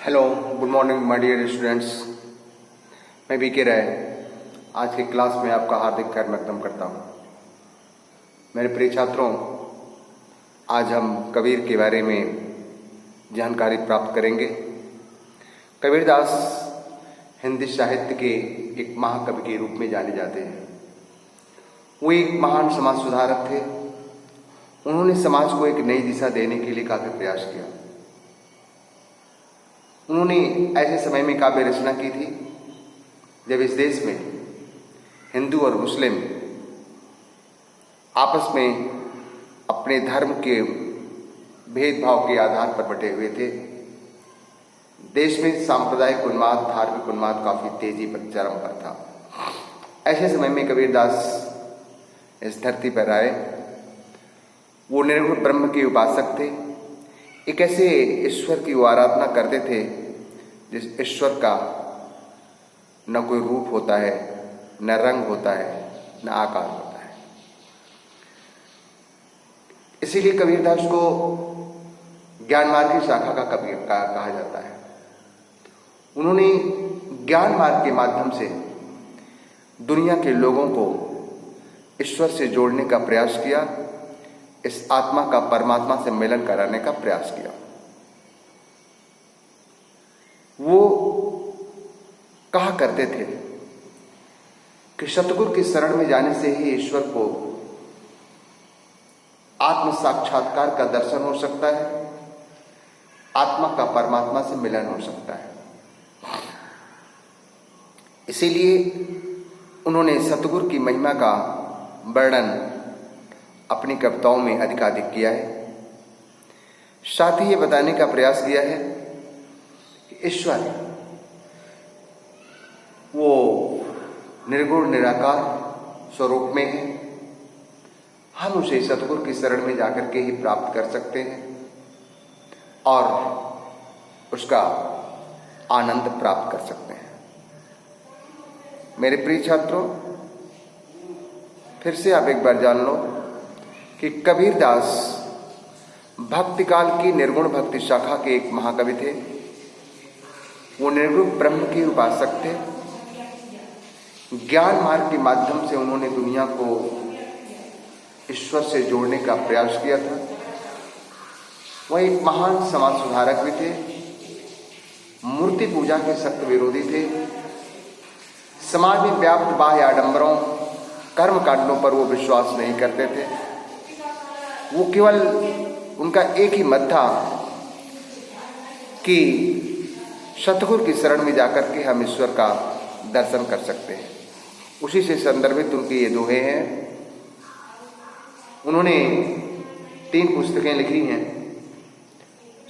Hello, good morning my dear students. मैं बीके राय आज की क्लास में आपका हार्दिक खैर मकदम करता हूँ। मेरे प्रिय छात्रों, आज हम कबीर के बारे में जानकारी प्राप्त करेंगे। कबीरदास हिंदी साहित्य के एक महाकवि के रूप में जाने जाते हैं। वो एक महान समाज सुधारक थे। उन्होंने समाज को एक नई दिशा देने के लिए काफी प्रयास किया। उन्होंने ऐसे समय में काव्य रचना की थी जब इस देश में हिंदू और मुस्लिम आपस में अपने धर्म के भेदभाव के आधार पर बटे हुए थे। देश में सांप्रदायिक उन्माद, धार्मिक उन्माद काफी तेजी पर, चरम पर था। ऐसे समय में कबीरदास इस धरती पर आए। वो निर्गुण ब्रह्म के उपासक थे। एक ऐसे ईश्वर की वो आराधना करते थे जिस ईश्वर का न कोई रूप होता है, न रंग होता है, न आकार होता है। इसीलिए कबीरदास को ज्ञान मार्ग की शाखा का कबीर कहा जाता है। उन्होंने ज्ञान मार्ग के माध्यम से दुनिया के लोगों को ईश्वर से जोड़ने का प्रयास किया, इस आत्मा का परमात्मा से मिलन कराने का प्रयास किया। वो कहा करते थे कि सतगुरु की शरण में जाने से ही ईश्वर को आत्म साक्षात्कार का दर्शन हो सकता है, आत्मा का परमात्मा से मिलन हो सकता है। इसीलिए उन्होंने सतगुरु की महिमा का वर्णन अपनी कविताओं में अधिकाधिक किया है। साथ ही ये बताने का प्रयास किया है कि ईश्वर वो निर्गुण निराकार स्वरूप में है। हम उसे सतगुरु की शरण में जाकर के ही प्राप्त कर सकते हैं और उसका आनंद प्राप्त कर सकते हैं। मेरे प्रिय छात्रों, फिर से आप एक बार जान लो कि कबीरदास भक्ति काल की निर्गुण भक्ति शाखा के एक महाकवि थे। वो निर्गुण ब्रह्म के उपासक थे। ज्ञान मार्ग के माध्यम से उन्होंने दुनिया को ईश्वर से जोड़ने का प्रयास किया था। वह एक महान समाज सुधारक भी थे। मूर्ति पूजा के सख्त विरोधी थे। समाज में व्याप्त बाह्य आडंबरों, कर्म कांडों पर वो विश्वास नहीं करते थे। वो केवल उनका एक ही मत था कि सतगुरु की शरण में जाकर के हम ईश्वर का दर्शन कर सकते हैं। उसी से संदर्भित उनके ये दोहे हैं। उन्होंने 3 पुस्तकें लिखी हैं,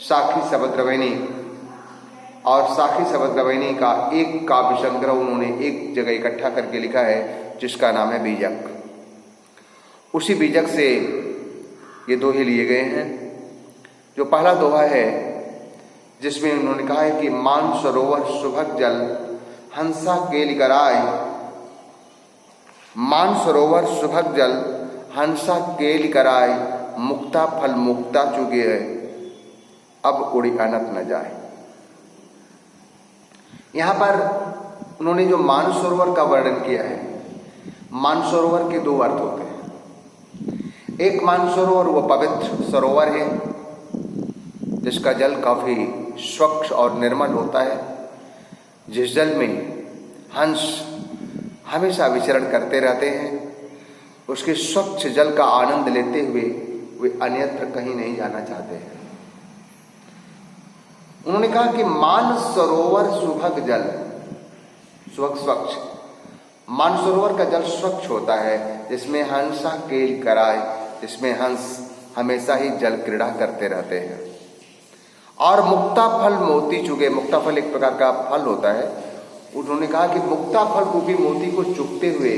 साखी शबद्रवैनी, और साखी शबद्रवैनी का एक काव्य संग्रह उन्होंने एक जगह इकट्ठा करके लिखा है जिसका नाम है बीजक। उसी बीजक से ये दोहे लिए गए हैं। जो पहला दोहा है जिसमें उन्होंने कहा है कि मान सरोवर सुभग जल हंसा केलि कराय, मान सरोवर सुभग जल हंसा केलि कराय, मुक्ता फल मुक्ता चुगे है, अब उड़ी अनत न जाए। यहां पर उन्होंने जो मानसरोवर का वर्णन किया है, मानसरोवर के 2 अर्थ होते हैं। एक मानसरोवर वो पवित्र सरोवर है जिसका जल काफी स्वच्छ और निर्मल होता है, जिस जल में हंस हमेशा विचरण करते रहते हैं। उसके स्वच्छ जल का आनंद लेते हुए वे अन्यत्र कहीं नहीं जाना चाहते हैं। उन्होंने कहा कि मानसरोवर सुभग जल, स्वच्छ, मानसरोवर का जल स्वच्छ होता है जिसमें हंसा केल कराय, जिसमें हंस हमेशा ही जल क्रीड़ा करते रहते हैं। और मुक्ता फल मोती चुगे, मुक्ता फल एक प्रकार का फल होता है। उन्होंने कहा कि मुक्ता फल रूपी मोती को चुगते हुए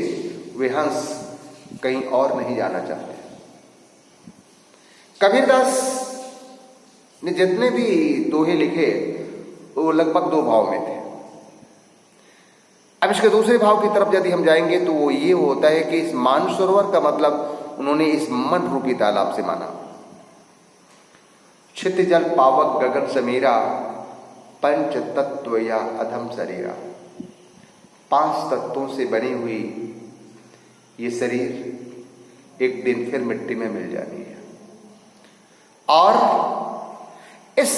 वे हंस कहीं और नहीं जाना चाहते। कबीरदास ने जितने भी दोहे लिखे वो लगभग 2 भाव में थे। अब इसके दूसरे भाव की तरफ यदि हम जाएंगे तो वो ये होता है कि इस मानसरोवर का मतलब उन्होंने इस मन रूपी तालाब से माना। क्षित जल पावक गगन समीरा, पंच तत्व या अधम शरीरा, 5 तत्वों से बनी हुई ये शरीर एक दिन फिर मिट्टी में मिल जानी है। और इस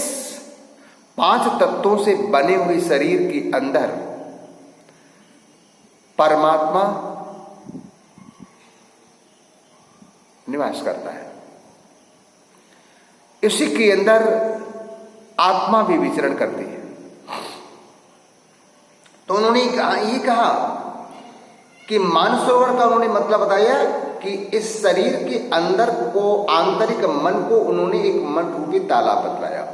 5 तत्वों से बने हुए शरीर के अंदर परमात्मा निवास करता है। इसी के अंदर आत्मा भी विचरण करती है। तो उन्होंने ये कहा कि मानसरोवर का उन्होंने मतलब बताया कि इस शरीर के अंदर को, आंतरिक मन को उन्होंने एक मन रूपी तालाब बतलाया।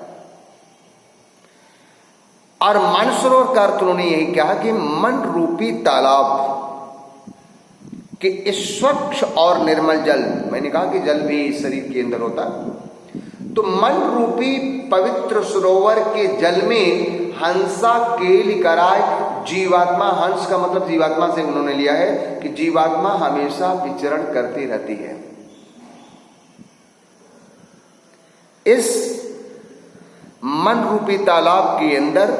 और मानसरोवर का अर्थ उन्होंने यही कहा कि मन रूपी तालाब कि इस स्वच्छ और निर्मल जल, मैंने कहा कि जल भी इस शरीर के अंदर होता, तो मन रूपी पवित्र सरोवर के जल में हंसा केली कराए जीवात्मा, हंस का मतलब जीवात्मा से उन्होंने लिया है कि जीवात्मा हमेशा विचरण करती रहती है। इस मन रूपी तालाब के अंदर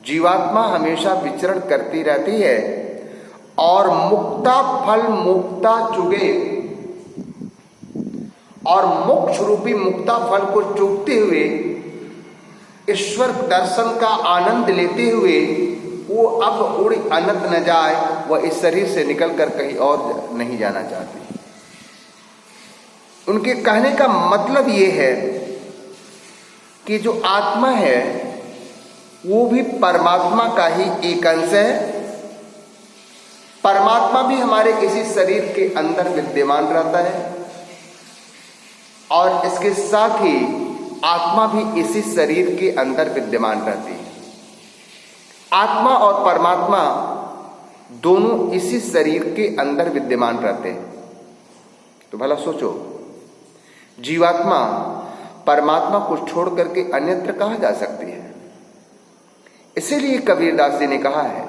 जीवात्मा हमेशा विचरण करती रहती है और मुक्ता फल मुक्ता चुगे, और मोक्ष रूपी मुक्ता फल को चूकते हुए ईश्वर दर्शन का आनंद लेते हुए वो अब उड़ अनंत न जाए, वह इस शरीर से निकलकर कहीं और नहीं जाना चाहती। उनके कहने का मतलब ये है कि जो आत्मा है वो भी परमात्मा का ही एक अंश है। परमात्मा भी हमारे इसी शरीर के अंदर विद्यमान रहता है और इसके साथ ही आत्मा भी इसी शरीर के अंदर विद्यमान रहती है। आत्मा और परमात्मा दोनों इसी शरीर के अंदर विद्यमान रहते हैं। तो भला सोचो, जीवात्मा परमात्मा को छोड़ करके अन्यत्र कहाँ जा सकती है? इसीलिए कबीरदास जी ने कहा है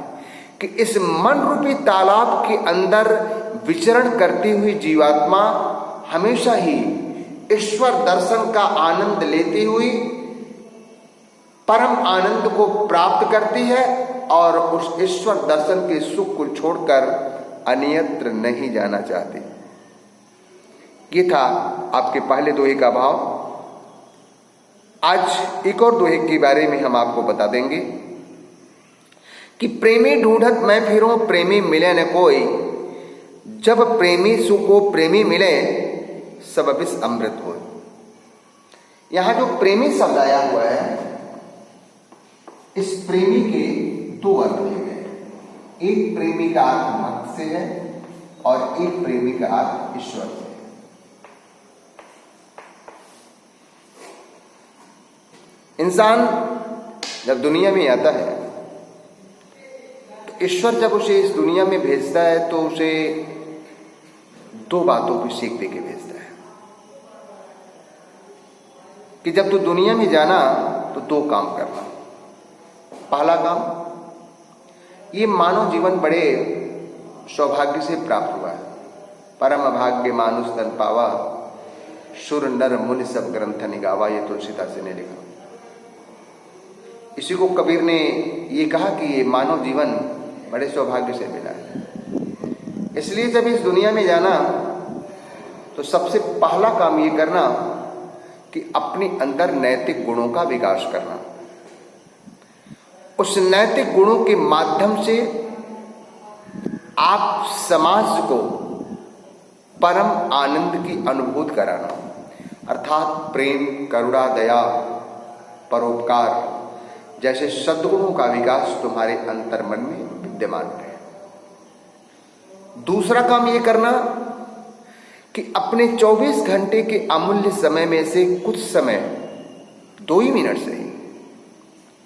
कि इस मन रूपी तालाब के अंदर विचरण करती हुई जीवात्मा हमेशा ही ईश्वर दर्शन का आनंद लेती हुई परम आनंद को प्राप्त करती है और उस ईश्वर दर्शन के सुख को छोड़कर अन्यत्र नहीं जाना चाहती। ये था आपके पहले दोहे का भाव। आज एक और दोहे के बारे में हम आपको बता देंगे कि प्रेमी ढूंढत मैं फिरूं प्रेमी मिले न कोई, जब प्रेमी सुको प्रेमी मिले सब विष अमृत हो। यहां जो प्रेमी शब्द आया हुआ है, इस प्रेमी के 2 अर्थ लिए गए। एक प्रेमी का अर्थ भक्त से है और एक प्रेमी का अर्थ ईश्वर से है। इंसान जब दुनिया में आता है तो ईश्वर जब उसे इस दुनिया में भेजता है तो उसे 2 बातों की सीख देके भेजता है कि जब तू दुनिया में जाना तो 2 काम करना। पहला काम, ये मानव जीवन बड़े सौभाग्य से प्राप्त हुआ है। परम भाग्य मानुष तन पावा, सुर नर मुनि सब ग्रंथ निगावा, ये तुलसीदास ने लिखा। इसी को कबीर ने ये कहा कि ये मानव जीवन बड़े सौभाग्य से मिला है। इसलिए जब इस दुनिया में जाना तो सबसे पहला काम ये करना कि अपने अंदर नैतिक गुणों का विकास करना। उस नैतिक गुणों के माध्यम से आप समाज को परम आनंद की अनुभूति कराना, अर्थात प्रेम, करुणा, दया, परोपकार जैसे सद्गुणों का विकास तुम्हारे अंतर्मन में विद्यमान रहे। दूसरा काम ये करना कि अपने 24 घंटे के अमूल्य समय में से कुछ समय 2 ही मिनट से ही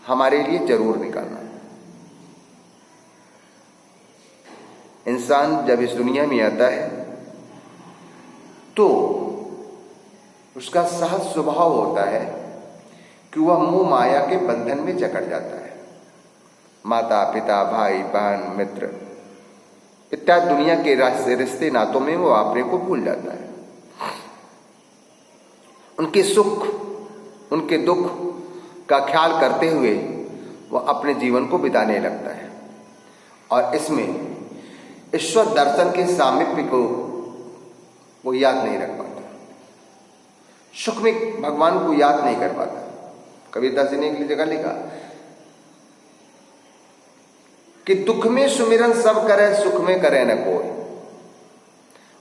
हमारे लिए जरूर निकालना। इंसान जब इस दुनिया में आता है तो उसका सहज स्वभाव होता है कि वह मोह माया के बंधन में जकड़ जाता है। माता पिता, भाई बहन, मित्र इत्यादि दुनिया के रिश्ते नातों में वो अपने को भूल जाता है। उनके सुख, उनके दुख का ख्याल करते हुए वह अपने जीवन को बिताने लगता है और इसमें ईश्वर दर्शन के सामीप्य को वो याद नहीं रख पाता, सुख में भगवान को याद नहीं कर पाता। कबीरदास जी ने एक जगह लिखा कि दुख में सुमिरन सब करे, सुख में करे न कोई,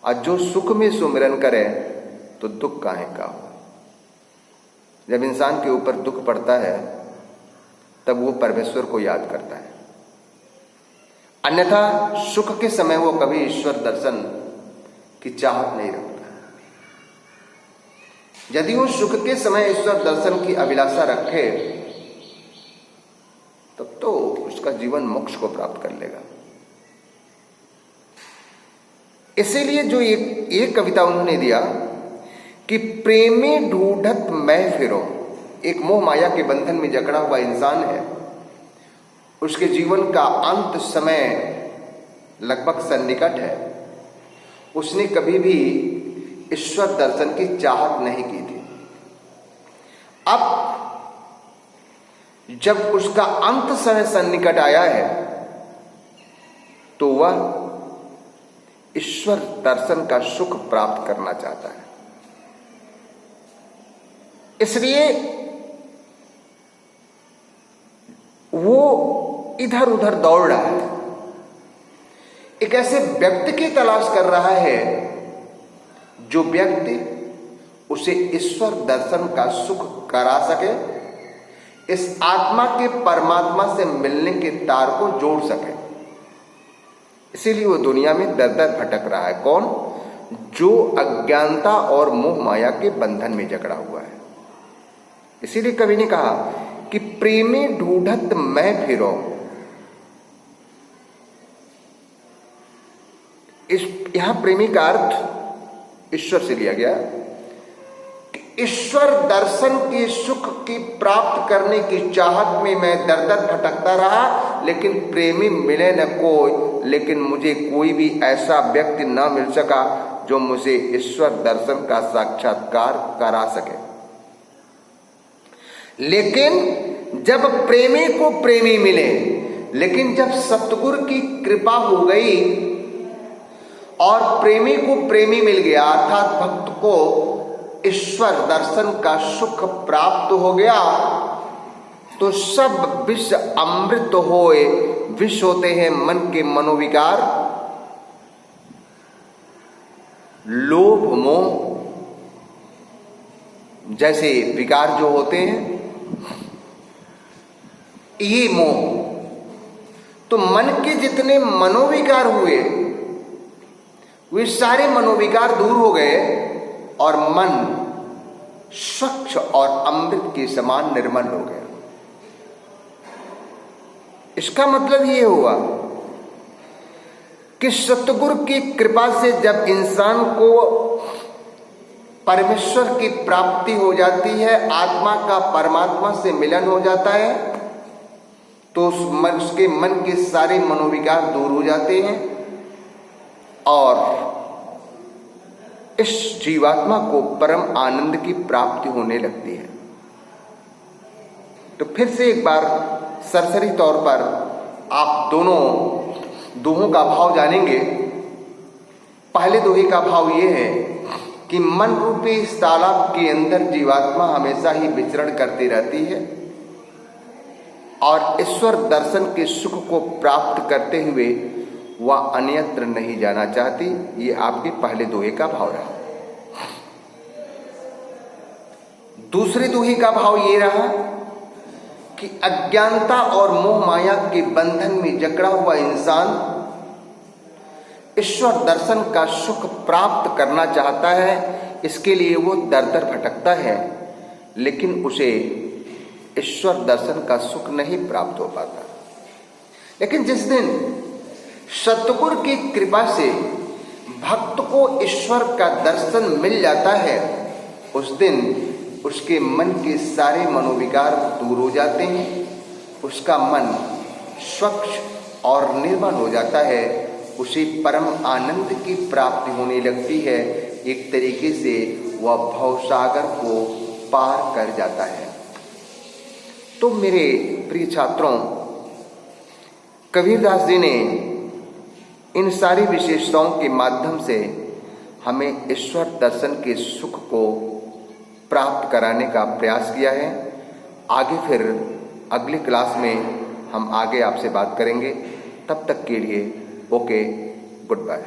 और जो सुख में सुमिरन करे तो दुख काहे का हो। जब इंसान के ऊपर दुख पड़ता है तब वो परमेश्वर को याद करता है, अन्यथा सुख के समय वो कभी ईश्वर दर्शन की चाहत नहीं रखता। यदि वो सुख के समय ईश्वर दर्शन की अभिलाषा रखे तब तो उसका जीवन मोक्ष को प्राप्त कर लेगा। इसीलिए जो एक कविता उन्होंने दिया कि प्रेमी ढूंढत मैं फिरो, एक मोह माया के बंधन में जकड़ा हुआ इंसान है, उसके जीवन का अंत समय लगभग सन्निकट है, उसने कभी भी ईश्वर दर्शन की चाहत नहीं की थी। अब जब उसका अंत समय सन्निकट आया है तो वह ईश्वर दर्शन का सुख प्राप्त करना चाहता है। इसलिए वो इधर उधर दौड़ रहा है, एक ऐसे व्यक्ति की तलाश कर रहा है जो व्यक्ति उसे ईश्वर दर्शन का सुख करा सके, इस आत्मा के परमात्मा से मिलने के तार को जोड़ सके। इसीलिए वो दुनिया में दर दर भटक रहा है। कौन? जो अज्ञानता और मोह माया के बंधन में जकड़ा हुआ है। इसीलिए कवि ने कहा कि प्रेमी ढूंढत मैं फिरो। यहां प्रेमी का अर्थ ईश्वर से लिया गया। ईश्वर दर्शन के सुख की प्राप्त करने की चाहत में मैं दर दर भटकता रहा, लेकिन प्रेमी मिले न कोई, लेकिन मुझे कोई भी ऐसा व्यक्ति न मिल सका जो मुझे ईश्वर दर्शन का साक्षात्कार करा सके। लेकिन जब प्रेमी को प्रेमी मिले, लेकिन जब सतगुरु की कृपा हो गई और प्रेमी को प्रेमी मिल गया, अर्थात भक्त को ईश्वर दर्शन का सुख प्राप्त हो गया, तो सब विष अमृत होए। विष होते हैं मन के मनोविकार, लोभ मोह जैसे विकार जो होते हैं, ये मोह। तो मन के जितने मनोविकार हुए वे सारे मनोविकार दूर हो गए और मन स्वच्छ और अमृत के समान निर्मल हो गया। इसका मतलब ये हुआ कि सतगुरु की कृपा से जब इंसान को परमेश्वर की प्राप्ति हो जाती है, आत्मा का परमात्मा से मिलन हो जाता है, तो उसके मन के सारे मनोविकार दूर हो जाते हैं और इस जीवात्मा को परम आनंद की प्राप्ति होने लगती है। तो फिर से एक बार सरसरी तौर पर आप दोहों का भाव जानेंगे। पहले दोहे का भाव ये है कि मन रूपी इस तालाब के अंदर जीवात्मा हमेशा ही विचरण करती रहती है और ईश्वर दर्शन के सुख को प्राप्त करते हुए वह अन्यत्र नहीं जाना चाहती। ये आपके पहले दोहे का भाव रहा। दूसरे दोहे का भाव ये रहा कि अज्ञानता और मोह माया के बंधन में जकड़ा हुआ इंसान ईश्वर दर्शन का सुख प्राप्त करना चाहता है, इसके लिए वो दर दर भटकता है, लेकिन उसे ईश्वर दर्शन का सुख नहीं प्राप्त हो पाता। लेकिन जिस दिन सतगुरु की कृपा से भक्त को ईश्वर का दर्शन मिल जाता है, उस दिन उसके मन के सारे मनोविकार दूर हो जाते हैं, उसका मन स्वच्छ और निर्मल हो जाता है, उसे परम आनंद की प्राप्ति होने लगती है। एक तरीके से वह भवसागर को पार कर जाता है। तो मेरे प्रिय छात्रों, कबीरदास जी ने इन सारी विशेषताओं के माध्यम से हमें ईश्वर दर्शन के सुख को प्राप्त कराने का प्रयास किया है। आगे फिर अगली क्लास में हम आगे आपसे बात करेंगे। तब तक के लिए ओके, गुड बाय।